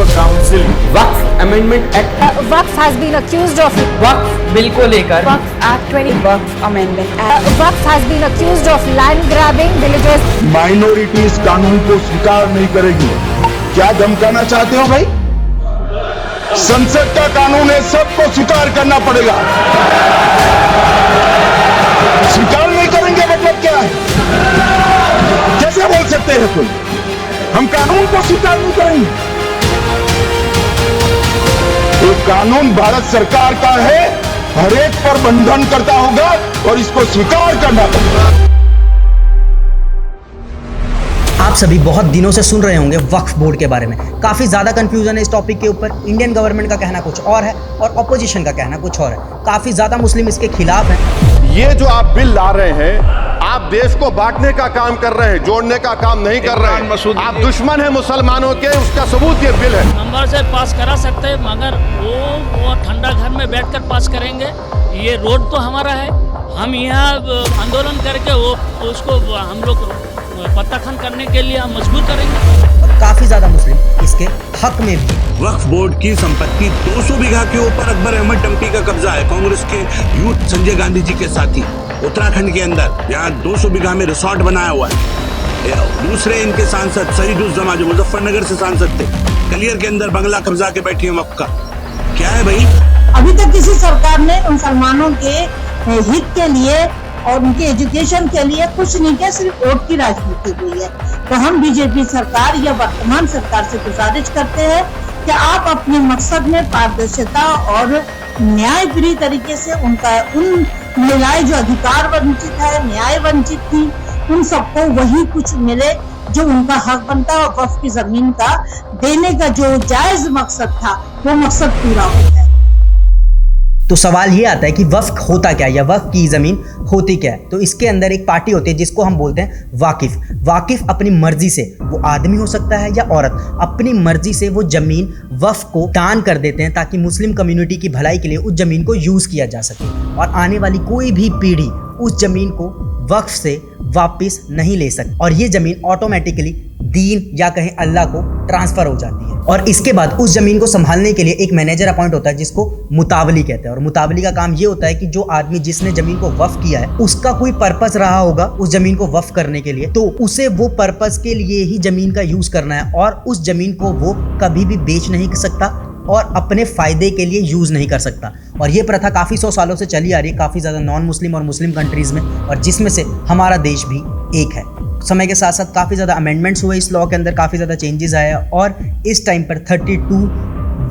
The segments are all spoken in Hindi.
Council Waqf amendment act Waqf has been accused of Waqf bill को लेकर Waqf Act 20 Waqf amendment act Waqf has been accused of land grabbing villages. Minority इस कानून को स्वीकार नहीं करेगी। क्या धमकाना चाहते हो भाई? संसद का कानून है, सबको स्वीकार करना पड़ेगा। स्वीकार नहीं करेंगे मतलब क्या है? कैसे बोल सकते हैं तुम? हम कानून को स्वीकार नहीं करेंगे। ये कानून भारत सरकार का है, हर एक पर बंधन करता होगा और इसको स्वीकार करना पड़ेगा। आप सभी बहुत दिनों से सुन रहे होंगे वक्फ बोर्ड के बारे में। काफ़ी ज़्यादा कंफ्यूजन है इस टॉपिक के ऊपर। इंडियन गवर्नमेंट का कहना कुछ और है और ऑपोजिशन का कहना कुछ और है। काफ़ी ज़्यादा मुस्लिम इसके खिलाफ हैं। ये जो आप बिल ला रहे हैं, आप देश को बांटने का काम कर रहे हैं, जोड़ने का काम नहीं कर रहे हैं। आप दुश्मन हैं मुसलमानों के, उसका सबूत ये बिल है। नंबर से पास करा सकते हैं, मगर वो ठंडा घर में बैठकर पास करेंगे। ये रोड तो हमारा है, हम यहाँ आंदोलन करके वो उसको हम लोग पत्ताखन करने के लिए हम मजबूर करेंगे। और काफ़ी ज़्यादा मुस्लिम इसके हक में भी। वक्फ बोर्ड की संपत्ति 200 बीघा के ऊपर अकबर अहमद टम्पी का कब्जा है, कांग्रेस के यूथ संजय गांधी जी के साथी। उत्तराखंड के अंदर यहाँ 200 बीघा में रिसोर्ट बनाया हुआ है। दूसरे इनके सांसद शहीदुज्जमा जो मुजफ्फरनगर से सांसद थे, कलियर के अंदर बंगला कब्जा के बैठी है वक्फ का। क्या है भाई? अभी तक किसी सरकार ने मुसलमानों के हित के लिए और उनके एजुकेशन के लिए कुछ नहीं किया, सिर्फ वोट की राजनीति हुई है। तो हम बीजेपी सरकार या वर्तमान सरकार से गुजारिश करते हैं कि आप अपने मकसद में पारदर्शिता और न्यायप्रिय तरीके से उन महिलाएं जो अधिकार वंचित है, न्याय वंचित थी, उन सबको वही कुछ मिले जो उनका हक बनता है। और वक्फ की जमीन का देने का जो जायज मकसद था, वो मकसद पूरा होता है। तो सवाल ये आता है कि वक्फ होता क्या है या वक्फ की ज़मीन होती क्या है। तो इसके अंदर एक पार्टी होती है जिसको हम बोलते हैं वाकिफ। वाकिफ अपनी मर्जी से, वो आदमी हो सकता है या औरत, अपनी मर्जी से वो ज़मीन वक्फ को दान कर देते हैं ताकि मुस्लिम कम्युनिटी की भलाई के लिए उस ज़मीन को यूज़ किया जा सके और आने वाली कोई भी पीढ़ी उस ज़मीन को वक्फ से वापस नहीं ले सकती और ये ज़मीन ऑटोमेटिकली दीन या कहें अल्लाह को ट्रांसफ़र हो जाती है। और इसके बाद उस ज़मीन को संभालने के लिए एक मैनेजर अपॉइंट होता है जिसको मुतावली कहते हैं। और मुतावली का काम ये होता है कि जो आदमी जिसने ज़मीन को वक्फ किया है, उसका कोई पर्पस रहा होगा उस ज़मीन को वक्फ करने के लिए, तो उसे वो पर्पस के लिए ही ज़मीन का यूज़ करना है और उस ज़मीन को वो कभी भी बेच नहीं सकता और अपने फ़ायदे के लिए यूज़ नहीं कर सकता। और ये प्रथा काफ़ी 100 सालों से चली आ रही है, काफ़ी ज़्यादा नॉन मुस्लिम और मुस्लिम कंट्रीज़ में, और जिसमें से हमारा देश भी एक है। समय के साथ साथ काफ़ी ज़्यादा अमेंडमेंट्स हुए इस लॉ के अंदर, काफ़ी ज़्यादा चेंजेस आए और इस टाइम पर 32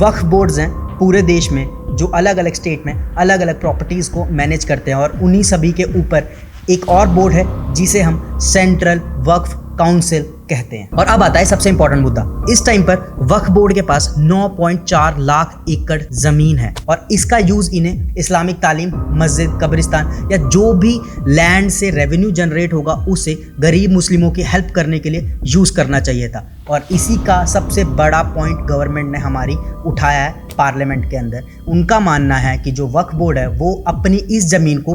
वक्फ बोर्ड्स हैं पूरे देश में जो अलग अलग स्टेट में अलग अलग प्रॉपर्टीज़ को मैनेज करते हैं। और उन्हीं सभी के ऊपर एक और बोर्ड है जिसे हम सेंट्रल वक्फ काउंसिल कहते हैं। और अब आता है सबसे इंपॉर्टेंट मुद्दा। इस टाइम पर वक्फ बोर्ड के पास 9.4 लाख एकड़ जमीन है और इसका यूज इन्हें इस्लामिक तालीम, मस्जिद, कब्रिस्तान या जो भी लैंड से रेवेन्यू जनरेट होगा उसे गरीब मुस्लिमों की हेल्प करने के लिए यूज करना चाहिए था। और इसी का सबसे बड़ा पॉइंट गवर्नमेंट ने हमारी उठाया है पार्लियामेंट के अंदर। उनका मानना है कि जो वक्फ बोर्ड है वो अपनी इस ज़मीन को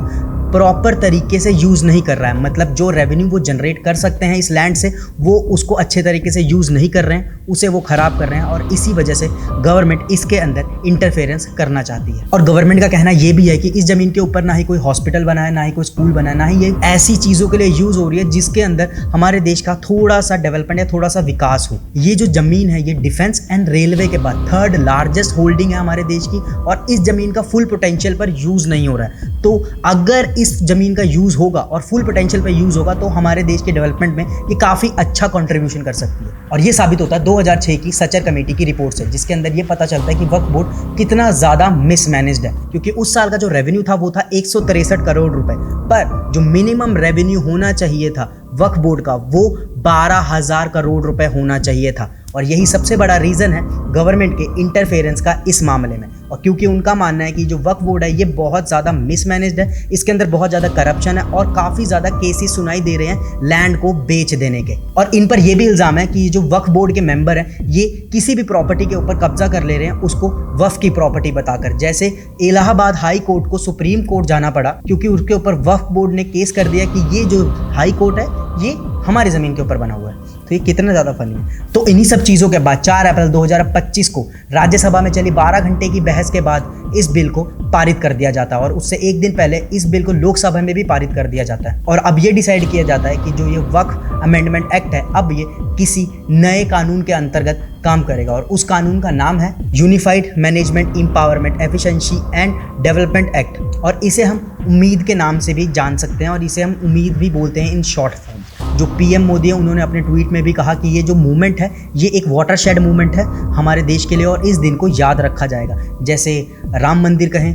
प्रॉपर तरीके से यूज़ नहीं कर रहा है, मतलब जो रेवेन्यू वो जनरेट कर सकते हैं इस लैंड से वो उसको अच्छे तरीके से यूज़ नहीं कर रहे हैं, उसे वो ख़राब कर रहे हैं। और इसी वजह से गवर्नमेंट इसके अंदर इंटरफेरेंस करना चाहती है। और गवर्नमेंट का कहना ये भी है कि इस ज़मीन के ऊपर ना ही कोई हॉस्पिटल बना है, ना ही कोई स्कूल बना है, ना ही ये ऐसी चीज़ों के लिए यूज़ हो रही है जिसके अंदर हमारे देश का थोड़ा सा डेवलपमेंट या थोड़ा सा विकास हो। ये जो ज़मीन है ये डिफेंस एंड रेलवे के बाद 3rd लार्जेस्ट होल्डिंग है हमारे देश की और इस ज़मीन का फुल पोटेंशियल पर यूज़ नहीं हो रहा है। तो अगर इस ज़मीन का यूज़ होगा और फुल पोटेंशियल पर यूज़ होगा तो हमारे देश के डेवलपमेंट में ये काफ़ी अच्छा कंट्रीब्यूशन कर सकती है। और ये साबित होता है 2006 की सचर कमेटी की रिपोर्ट से, जिसके अंदर ये पता चलता है कि वक्फ बोर्ड कितना ज़्यादा मिसमैनेज्ड है। क्योंकि उस साल का जो रेवेन्यू था वो था 163 करोड़ रुपए, पर जो मिनिमम रेवेन्यू होना चाहिए था वक्फ बोर्ड का वो 12,000 करोड़ रुपए होना चाहिए था। और यही सबसे बड़ा रीज़न है गवर्नमेंट के इंटरफेरेंस का इस मामले में। और क्योंकि उनका मानना है कि जो वक्फ बोर्ड है ये बहुत ज़्यादा मिसमैनेज्ड है, इसके अंदर बहुत ज़्यादा करप्शन है और काफ़ी ज़्यादा केसेस सुनाई दे रहे हैं लैंड को बेच देने के। और इन पर यह भी इल्ज़ाम है कि जो वक्फ बोर्ड के मेंबर हैं ये किसी भी प्रॉपर्टी के ऊपर कब्जा कर ले रहे हैं उसको वक्फ की प्रॉपर्टी बताकर। जैसे इलाहाबाद हाई कोर्ट को सुप्रीम कोर्ट जाना पड़ा क्योंकि उसके ऊपर वक्फ बोर्ड ने केस कर दिया कि ये जो हाई कोर्ट है ये हमारी ज़मीन के ऊपर बना हुआ है। तो ये कितना ज़्यादा फनी है। तो इन्हीं सब चीज़ों के बाद 4 अप्रैल 2025 को राज्यसभा में चली 12 घंटे की बहस के बाद इस बिल को पारित कर दिया जाता है और उससे एक दिन पहले इस बिल को लोकसभा में भी पारित कर दिया जाता है। और अब ये डिसाइड किया जाता है कि जो ये वक्फ अमेंडमेंट एक्ट है अब ये किसी नए कानून के अंतर्गत काम करेगा और उस कानून का नाम है unified management empowerment efficiency and development act. और इसे हम उम्मीद के नाम से भी जान सकते हैं और इसे हम उम्मीद भी बोलते हैं इन शॉर्ट फॉर्म। जो पीएम मोदी है उन्होंने अपने ट्वीट में भी कहा कि ये जो मूवमेंट है ये एक वाटरशेड मूवमेंट है हमारे देश के लिए और इस दिन को याद रखा जाएगा। जैसे राम मंदिर कहें,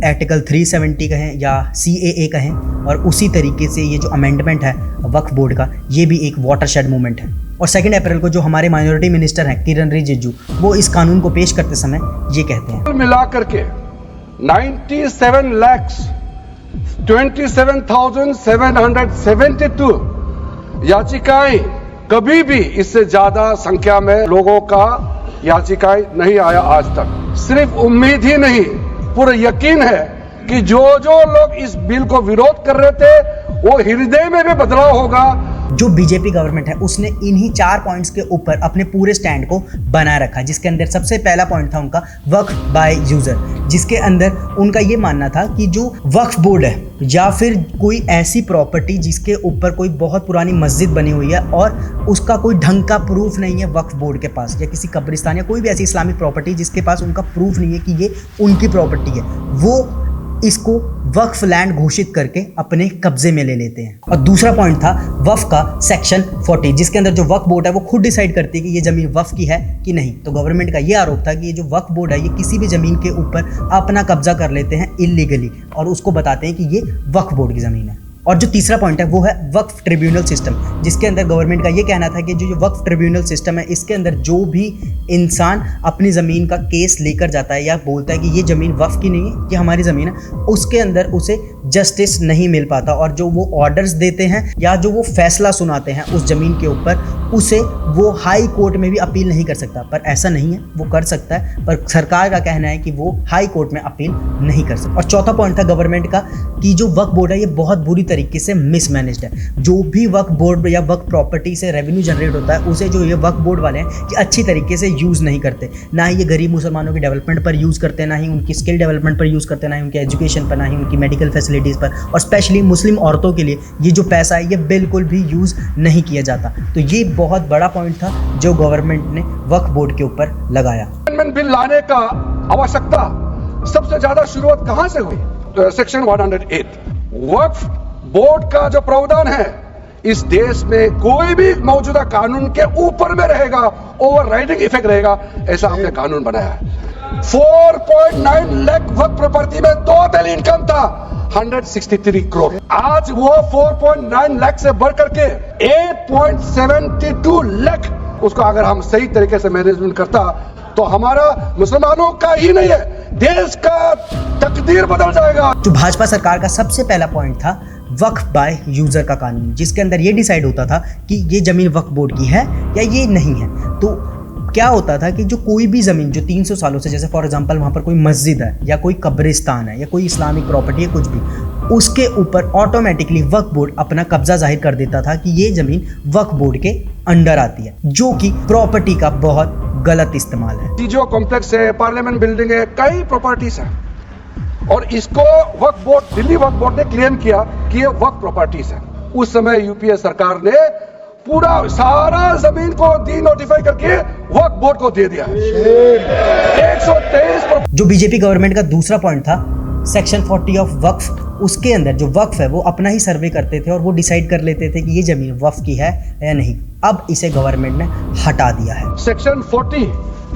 आर्टिकल 370 कहें या CAA कहें, और उसी तरीके से ये जो अमेंडमेंट है वक्फ बोर्ड का ये भी एक वाटरशेड मूवमेंट है। और 2 अप्रैल को जो हमारे माइनॉरिटी मिनिस्टर हैं किरण रिजिजू वो इस कानून को पेश करते समय ये कहते हैं, मिला करके 97 lakhs 27,772 याचिकाएं, कभी भी इससे ज्यादा संख्या में लोगों का याचिकाएं नहीं आया आज तक। सिर्फ उम्मीद ही नहीं, पूरा यकीन है कि जो लोग इस बिल को विरोध कर रहे थे वो हृदय में भी बदलाव होगा। जो बीजेपी गवर्नमेंट है उसने इन्हीं 4 पॉइंट्स के ऊपर अपने पूरे स्टैंड को बनाए रखा, जिसके अंदर सबसे पहला पॉइंट था उनका वक्फ बाय यूजर, जिसके अंदर उनका ये मानना था कि जो वक्फ बोर्ड है या फिर कोई ऐसी प्रॉपर्टी जिसके ऊपर कोई बहुत पुरानी मस्जिद बनी हुई है और उसका कोई ढंग का प्रूफ नहीं है वक्फ बोर्ड के पास, या किसी कब्रिस्तान या कोई भी ऐसी इस्लामिक प्रॉपर्टी जिसके पास उनका प्रूफ नहीं है कि ये उनकी प्रॉपर्टी है, वो इसको वक्फ लैंड घोषित करके अपने कब्जे में ले लेते हैं। और दूसरा पॉइंट था वक्फ का सेक्शन 40, जिसके अंदर जो वक्फ बोर्ड है वो खुद डिसाइड करती है कि ये जमीन वक्फ की है कि नहीं। तो गवर्नमेंट का ये आरोप था कि ये जो वक्फ बोर्ड है ये किसी भी जमीन के ऊपर अपना कब्जा कर लेते हैं इलीगली और उसको बताते हैं कि ये वक्फ बोर्ड की जमीन है। और जो तीसरा पॉइंट है वो है वक्फ ट्रिब्यूनल सिस्टम, जिसके अंदर गवर्नमेंट का ये कहना था कि जो वक्फ ट्रिब्यूनल सिस्टम है इसके अंदर जो भी इंसान अपनी ज़मीन का केस लेकर जाता है या बोलता है कि ये ज़मीन वक्फ की नहीं है, ये हमारी ज़मीन है, उसके अंदर उसे जस्टिस नहीं मिल पाता और जो वो ऑर्डर्स देते हैं या जो वो फैसला सुनाते हैं उस ज़मीन के ऊपर उसे वो हाई कोर्ट में भी अपील नहीं कर सकता। पर ऐसा नहीं है, वो कर सकता है, पर सरकार का कहना है कि वो हाई कोर्ट में अपील नहीं कर सकता। और चौथा पॉइंट था गवर्नमेंट का कि जो वक्फ बोर्ड है ये बहुत बुरी तरीके से मिसमैनेज्ड है। जो भी वक्फ बोर्ड या वक्फ प्रॉपर्टी से रेवेन्यू जनरेट होता है उसे जो ये वक्फ बोर्ड वाले हैं ये अच्छी तरीके से यूज़ नहीं करते, ना ही ये गरीब मुसलमानों की डेवलपमेंट पर यूज़ करते हैं, ना ही उनकी स्किल डेवलपमेंट पर यूज़ करते हैं, ना ही उनके एजुकेशन पर, ना ही उनकी मेडिकल फैसिलिटीज़ पर, और स्पेशली मुस्लिम औरतों के लिए ये जो पैसा है ये बिल्कुल भी यूज़ नहीं किया जाता। तो ये बहुत बड़ा पॉइंट था जो गवर्नमेंट ने वक्फ बोर्ड के ऊपर लगाया। अमेंडमेंट बिल लाने का आवश्यकता सबसे ज्यादा शुरुआत कहां से हुई? सेक्शन 108 वक्फ बोर्ड का जो प्रावधान है इस देश में कोई भी मौजूदा कानून के ऊपर में रहेगा, ओवरराइडिंग इफेक्ट रहेगा, ऐसा हमने कानून बनाया है। 4.9 लाख वक्फ प्रॉपर्टी में टोटल इनकम था 163 करोड़। आज वो 4.9 लाख से बढ़ करके 8.72 लाख, उसको अगर हम सही तरीके से मैनेजमेंट करता तो हमारा मुसलमानों का ही नहीं है देश का तकदीर बदल जाएगा। जो भाजपा सरकार का सबसे पहला पॉइंट था वक्फ बाय यूजर का कानून, जिसके अंदर ये डिसाइड होता था कि ये जमीन वक्फ बोर्ड की है या ये नहीं है। तो क्या होता था कि जो कोई भी ज़मीन जो 300 सालों से, जैसे फॉर एग्जांपल वहाँ पर कोई मस्जिद है या कोई कब्रिस्तान है या कोई इस्लामिक प्रॉपर्टी है कुछ भी, उसके ऊपर ऑटोमेटिकली वक्फ बोर्ड अपना कब्जा जाहिर कर देता था कि ये ज़मीन वक्फ बोर्ड के अंडर आती है, जो कि प्रॉपर्टी का बहुत गलत इस्तेमाल है। जो कॉम्प्लेक्स है, पार्लियामेंट बिल्डिंग है, कई प्रॉपर्टीज है और इसको वक्फ बोर्ड, दिल्ली वक्फ बोर्ड ने क्लेम किया कि ये वक्फ प्रॉपर्टीज है। उस समय यूपीए सरकार ने पूरा सारा जमीन को डी नोटिफाई करके वक्फ बोर्ड को दे दिया। 123 जो बीजेपी गवर्नमेंट का दूसरा पॉइंट था सेक्शन 40 ऑफ वक्फ, उसके अंदर जो वक्फ है वो अपना ही सर्वे करते थे और वो डिसाइड कर लेते थे कि ये जमीन वक्फ की है या नहीं। अब इसे गवर्नमेंट ने हटा दिया है। सेक्शन 40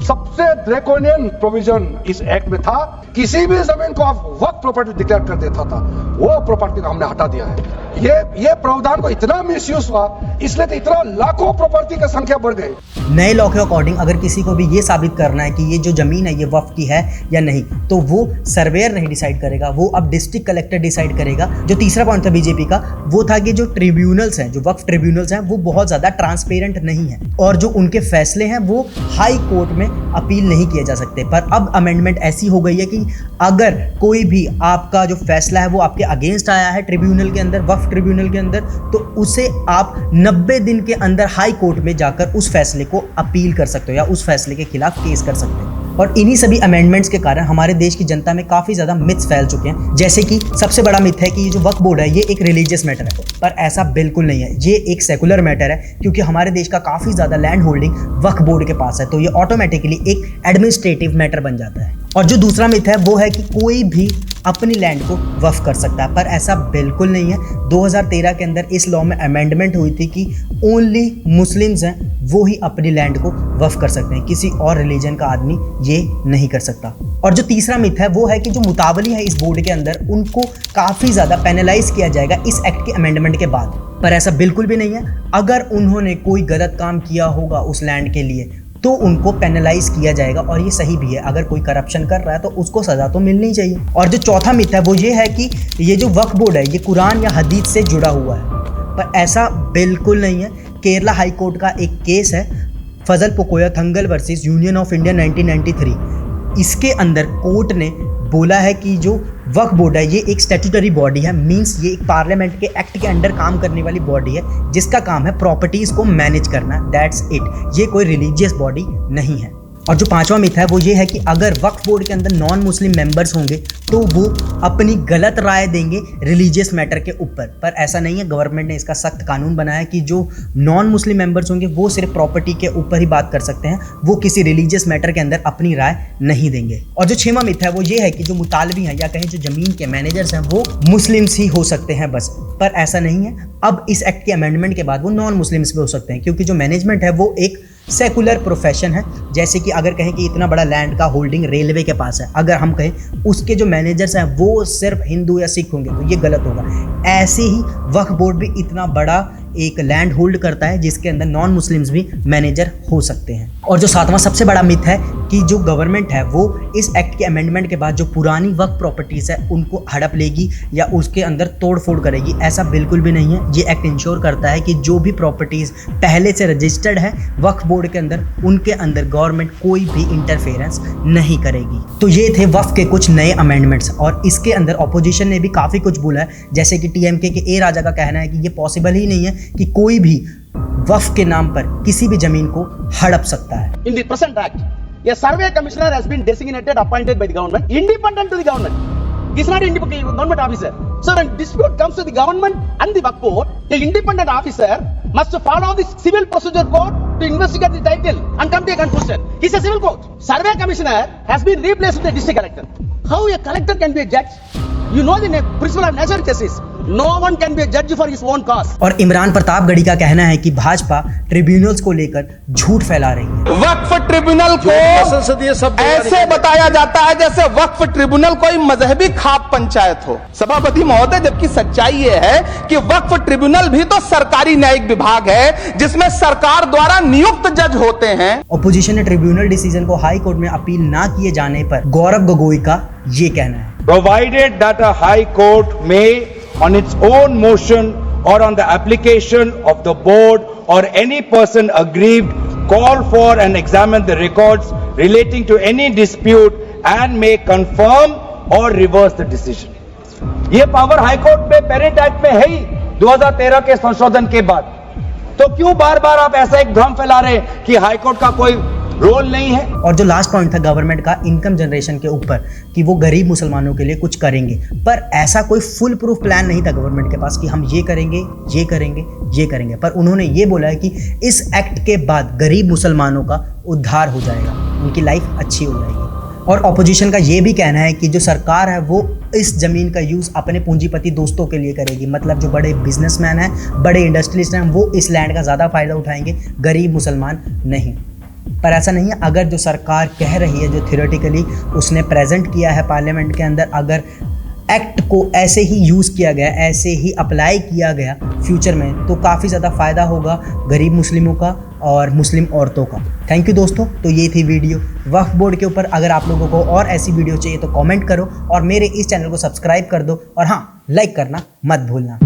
सबसे ड्रैकोनियन प्रोविजन इस एक्ट में था, किसी भी जमीन को आप वक्फ प्रॉपर्टी डिक्लेयर कर देता था, वो प्रॉपर्टी को हमने हटा दिया है। ये प्रावधान को इतना मिसयूज हुआ, इसलिए तो इतना लाखों प्रॉपर्टी की संख्या बढ़ गई। नए लॉ के अकॉर्डिंग अगर किसी को भी ये साबित करना है कि ये जो जमीन है ये वक्फ की है या नहीं, तो वो सर्वेयर नहीं डिसाइड करेगा, वो अब डिस्ट्रिक्ट कलेक्टर डिसाइड करेगा। जो तीसरा पॉइंट था बीजेपी का वो था कि जो ट्रिब्यूनल्स हैं, जो वक्फ ट्रिब्यूनल्स हैं, वो बहुत ज़्यादा ट्रांसपेरेंट नहीं है और जो उनके फैसले हैं वो हाई कोर्ट में अपील नहीं किए जा सकते। पर अब अमेंडमेंट ऐसी हो गई है कि अगर कोई भी आपका जो फैसला है वो आपके अगेंस्ट आया है ट्रिब्यूनल के अंदर, वक्फ ट्रिब्यूनल के अंदर, तो उसे आप 90 दिन के अंदर हाई कोर्ट में जाकर उस फैसले को अपील कर सकते हो या उस फैसले के खिलाफ केस कर सकते हो। और इन्हीं सभी अमेंडमेंट्स के कारण हमारे देश की जनता में काफ़ी ज़्यादा मिथ्स फैल चुके हैं। जैसे कि सबसे बड़ा मिथ है कि ये जो वक्फ बोर्ड है ये एक रिलीजियस मैटर है, पर ऐसा बिल्कुल नहीं है। ये एक सेकुलर मैटर है, क्योंकि हमारे देश का काफ़ी ज़्यादा लैंड होल्डिंग वक्फ बोर्ड के पास है, तो ये ऑटोमेटिकली एक एडमिनिस्ट्रेटिव मैटर बन जाता है। और जो दूसरा मिथ है वो है कि कोई भी अपनी लैंड को वक्फ कर सकता है, पर ऐसा बिल्कुल नहीं है। 2013 के अंदर इस लॉ में अमेंडमेंट हुई थी कि ओनली मुस्लिम्स हैं वो ही अपनी लैंड को वक्फ कर सकते हैं, किसी और रिलीजन का आदमी ये नहीं कर सकता। और जो तीसरा मिथ है वो है कि जो मुतावली है इस बोर्ड के अंदर उनको काफ़ी ज़्यादा पेनलाइज किया जाएगा इस एक्ट के अमेंडमेंट के बाद, पर ऐसा बिल्कुल भी नहीं है। अगर उन्होंने कोई गलत काम किया होगा उस लैंड के लिए तो उनको पेनलाइज किया जाएगा, और ये सही भी है। अगर कोई करप्शन कर रहा है तो उसको सज़ा तो मिलनी चाहिए। और जो चौथा मिथ है वो ये है कि ये जो वक्फ बोर्ड है ये कुरान या हदीस से जुड़ा हुआ है, पर ऐसा बिल्कुल नहीं है। केरला हाई कोर्ट का एक केस है फजल पोकोया Thangal versus union of India 1993। इसके अंदर कोर्ट ने बोला है कि जो वक्फ बोर्ड है ये एक स्टैट्यूटरी बॉडी है, मींस ये एक पार्लियामेंट के एक्ट के अंडर काम करने वाली बॉडी है जिसका काम है प्रॉपर्टीज़ को मैनेज करना, दैट्स इट। ये कोई रिलीजियस बॉडी नहीं है। और जो पांचवा मिथ है वो ये है कि अगर वक्फ बोर्ड के अंदर नॉन मुस्लिम मेंबर्स होंगे तो वो अपनी गलत राय देंगे रिलीजियस मैटर के ऊपर, पर ऐसा नहीं है। गवर्नमेंट ने इसका सख्त कानून बनाया है कि जो नॉन मुस्लिम मेंबर्स होंगे वो सिर्फ प्रॉपर्टी के ऊपर ही बात कर सकते हैं, वो किसी रिलीजियस मैटर के अंदर अपनी राय नहीं देंगे। और जो छठवां मिथ है वो ये है कि जो मुतालबी हैं या कहीं जो ज़मीन के मैनेजर्स हैं वो मुस्लिम्स ही हो सकते हैं बस, पर ऐसा नहीं है। अब इस एक्ट के अमेंडमेंट के बाद वो नॉन मुस्लिम्स भी हो सकते हैं, क्योंकि जो मैनेजमेंट है वो एक सेकुलर प्रोफेशन है। जैसे कि अगर कहें कि इतना बड़ा लैंड का होल्डिंग रेलवे के पास है, अगर हम कहें उसके जो मैनेजर्स हैं वो सिर्फ हिंदू या सिख होंगे तो ये गलत होगा। ऐसे ही वक्फ बोर्ड भी इतना बड़ा एक लैंड होल्ड करता है जिसके अंदर नॉन मुस्लिम्स भी मैनेजर हो सकते हैं। और जो सातवां सबसे बड़ा मिथ है कि जो गवर्नमेंट है वो इस एक्ट के अमेंडमेंट के बाद जो पुरानी वक्फ प्रॉपर्टीज़ है उनको हड़प लेगी या उसके अंदर तोड़ फोड़ करेगी, ऐसा बिल्कुल भी नहीं है। ये एक्ट इंश्योर करता है कि जो भी प्रॉपर्टीज़ पहले से रजिस्टर्ड है वक्फ बोर्ड के अंदर उनके अंदर गवर्नमेंट कोई भी इंटरफेरेंस नहीं करेगी। तो ये थे वक्फ के कुछ नए अमेंडमेंट्स, और इसके अंदर ऑपोजिशन ने भी काफ़ी कुछ बोला है। जैसे कि टीएमके के ए राजा का कहना है कि ये पॉसिबल ही नहीं है कि कोई भी वक्फ के नाम पर किसी भी जमीन को हड़प सकता है। In the present act, a survey commissioner has been designated, appointed by the government, independent to the government. He's not independent government officer. So when dispute comes to the government and the Waqf board, the independent officer must follow the civil procedure code to investigate the title and come to a conclusion. He's a civil court. Survey commissioner has been replaced with the district collector. How a collector can be a judge? You know the principle of natural justice. No one can be a judge for his own cause. और इमरान प्रतापगढ़ी का कहना है कि भाजपा ट्रिब्यूनल्स को लेकर झूठ फैला रही है। वक्फ ट्रिब्यूनल को ऐसे बताया जाता है जैसे वक्फ ट्रिब्यूनल कोई मजहबी खाप पंचायत हो। सभापति महोदय, जबकि सच्चाई ये है कि वक्फ ट्रिब्यूनल भी तो सरकारी न्यायिक विभाग है जिसमें सरकार द्वारा नियुक्त जज होते हैं। ऑपोजिशन ने ट्रिब्यूनल डिसीजन को हाई कोर्ट में अपील ना किए जाने पर गौरव गोगोई का ये कहना है, Provided that a high court may on its own motion or on the application of the board or any person aggrieved call for and examine the records relating to any dispute and may confirm or reverse the decision. ये पावर हाई कोर्ट में पेरेंट एक्ट में है ही 2013 के संशोधन के बाद, तो क्यों बार बार आप ऐसा एक भ्रम फैला रहे हैं कि हाई कोर्ट का कोई रोल नहीं है। और जो लास्ट पॉइंट था गवर्नमेंट का इनकम जनरेशन के ऊपर कि वो गरीब मुसलमानों के लिए कुछ करेंगे, पर ऐसा कोई फुल प्रूफ प्लान नहीं था गवर्नमेंट के पास कि हम ये करेंगे ये करेंगे ये करेंगे, पर उन्होंने ये बोला है कि इस एक्ट के बाद गरीब मुसलमानों का उद्धार हो जाएगा, उनकी लाइफ अच्छी हो जाएगी। और ऑपोजिशन का ये भी कहना है कि जो सरकार है वो इस ज़मीन का यूज़ अपने पूंजीपति दोस्तों के लिए करेगी, मतलब जो बड़े बिजनेसमैन हैं, बड़े इंडस्ट्रियलिस्ट हैं, वो इस लैंड का ज़्यादा फ़ायदा उठाएंगे, गरीब मुसलमान नहीं। पर ऐसा नहीं है। अगर जो सरकार कह रही है, जो थियोरेटिकली उसने प्रेजेंट किया है पार्लियामेंट के अंदर, अगर एक्ट को ऐसे ही यूज़ किया गया, ऐसे ही अप्लाई किया गया फ्यूचर में, तो काफ़ी ज़्यादा फ़ायदा होगा गरीब मुस्लिमों का और मुस्लिम औरतों का। थैंक यू दोस्तों, तो ये थी वीडियो वक्फ बोर्ड के ऊपर। अगर आप लोगों को और ऐसी वीडियो चाहिए तो कमेंट करो और मेरे इस चैनल को सब्सक्राइब कर दो, और हाँ, लाइक करना मत भूलना।